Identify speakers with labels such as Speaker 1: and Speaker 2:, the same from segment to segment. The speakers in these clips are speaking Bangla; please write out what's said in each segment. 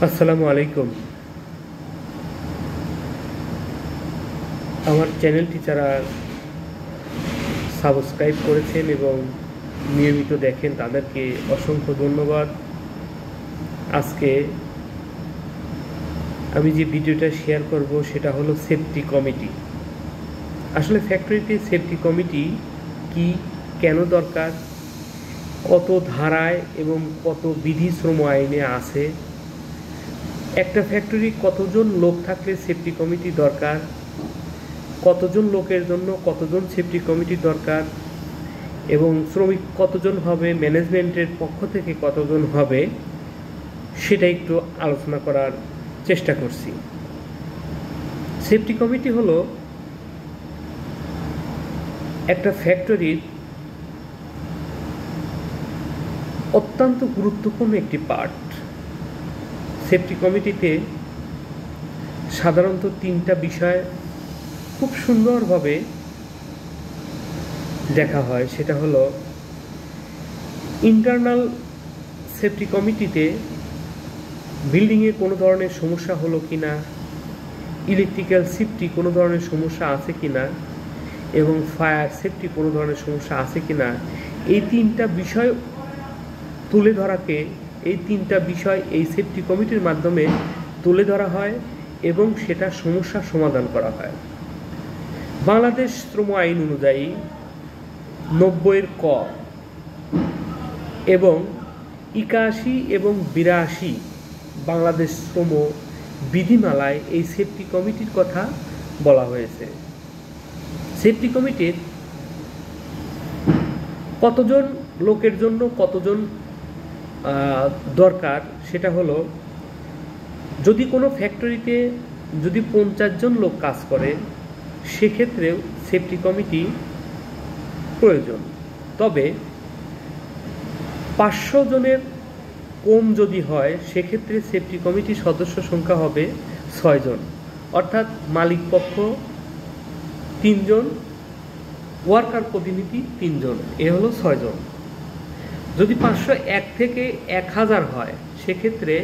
Speaker 1: আসসালামু আলাইকুম। আমার চ্যানেলটি যারা সাবস্ক্রাইব করেছেন এবং নিয়মিত দেখেন তাদেরকে অসংখ্য ধন্যবাদ। আজকে আমি যে ভিডিওটা শেয়ার করব সেটা হলো সেফটি কমিটি। আসলে ফ্যাক্টরিতে সেফটি কমিটি কি, কেন দরকার, কত ধারায় এবং কত বিধি শ্রম আইনে আছে, একটা ফ্যাক্টরি কতজন লোক থাকলে সেফটি কমিটি দরকার, কতজন লোকের জন্য কতজন সেফটি কমিটি দরকার, এবং শ্রমিক কতজন হবে, ম্যানেজমেন্টের পক্ষ থেকে কতজন হবে, সেটা একটু আলোচনা করার চেষ্টা করছি। সেফটি কমিটি হলো একটা ফ্যাক্টরির অত্যন্ত গুরুত্বপূর্ণ একটি পার্ট। সেফটি কমিটিতে সাধারণত তিনটা বিষয় খুব সুন্দরভাবে দেখা হয়। সেটা হলো ইন্টারনাল সেফটি কমিটিতে বিল্ডিংয়ে কোনো ধরনের সমস্যা হলো কি না, ইলেকট্রিক্যাল সেফটি কোনো ধরনের সমস্যা আছে কি না, এবং ফায়ার সেফটি কোনো ধরনের সমস্যা আছে কি না, এই তিনটা বিষয় তুলে ধরাকে এই তিনটা বিষয় এই সেফটি কমিটির মাধ্যমে তুলে ধরা হয় এবং সেটা সমস্যার সমাধান করা হয়। বাংলাদেশ শ্রম আইন অনুযায়ী 90-এর ক এবং 81 এবং 82 বাংলাদেশ শ্রম বিধিমালায় এই সেফটি কমিটির কথা বলা হয়েছে। সেফটি কমিটির কতজন লোকের জন্য কতজন দরকার সেটা হলো, যদি কোনো ফ্যাক্টরিতে যদি 50 জন লোক কাজ করে সেক্ষেত্রেও সেফটি কমিটি প্রয়োজন। তবে 500 জনের কম যদি হয় সেক্ষেত্রে সেফটি কমিটির সদস্য সংখ্যা হবে 6 জন, অর্থাৎ মালিক পক্ষ 3 জন, ওয়ার্কার প্রতিনিধি 3 জন, এ হলো 6 জন। যদি 501 থেকে 1000 হয় সেক্ষেত্রে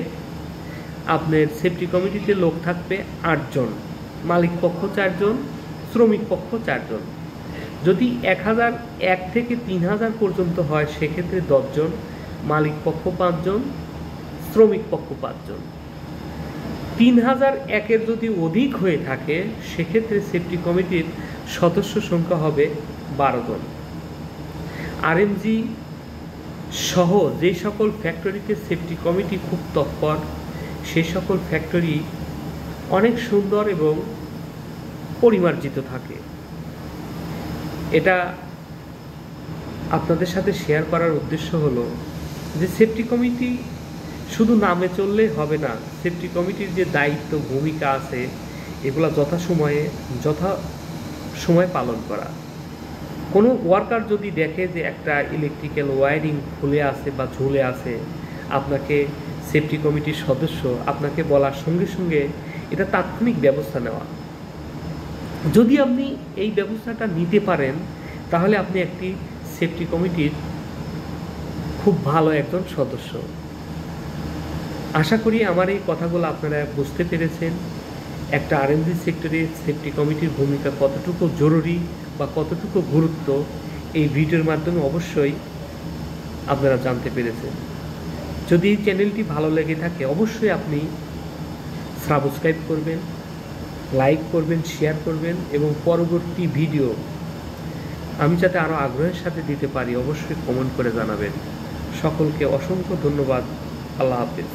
Speaker 1: আপনার সেফটি কমিটিতে লোক থাকবে 8 জন, মালিক পক্ষ 4 জন, শ্রমিক পক্ষ 4 জন। যদি 1001 থেকে 3000 পর্যন্ত হয় সেক্ষেত্রে 10 জন, মালিক পক্ষ 5 জন, শ্রমিক পক্ষ 5 জন। 3001-এর যদি অধিক হয়ে থাকে সেক্ষেত্রে সেফটি কমিটির সদস্য সংখ্যা হবে 12 জন। আরএমজি সহ যে সকল ফ্যাক্টরিতে সেফটি কমিটি খুব তৎপর সে সকল ফ্যাক্টরি অনেক সুন্দর এবং পরিমার্জিত থাকে। এটা আপনাদের সাথে শেয়ার করার উদ্দেশ্য হলো যে সেফটি কমিটি শুধু নামে চললেই হবে না, সেফটি কমিটির যে দায়িত্ব ভূমিকা আছে এগুলো যথাসময়ে পালন করা। কোনো ওয়ার্কার যদি দেখে যে একটা ইলেকট্রিক্যাল ওয়্যারিং খুলে আছে বা ঝুলে আছে, আপনাকে সেফটি কমিটির সদস্য আপনাকে বলার সঙ্গে সঙ্গে এটা তাৎক্ষণিক ব্যবস্থা নেওয়া। যদি আপনি এই ব্যবস্থাটা নিতে পারেন তাহলে আপনি একটি সেফটি কমিটির খুব ভালো একজন সদস্য। আশা করি আমার এই কথাগুলো আপনারা বুঝতে পেরেছেন। একটা আরএমজি সেক্টরে সেফটি কমিটির ভূমিকা কতটুকু জরুরি বা কতটুকু গুরুত্ব এই ভিডিওর মাধ্যমে অবশ্যই আপনারা জানতে পেরেছেন। যদি এই চ্যানেলটি ভালো লেগে থাকে অবশ্যই আপনি সাবস্ক্রাইব করবেন, লাইক করবেন, শেয়ার করবেন এবং পরবর্তী ভিডিও আমি যাতে আরও আগ্রহের সাথে দিতে পারি অবশ্যই কমেন্ট করে জানাবেন। সকলকে অসংখ্য ধন্যবাদ। আল্লাহ হাফেজ।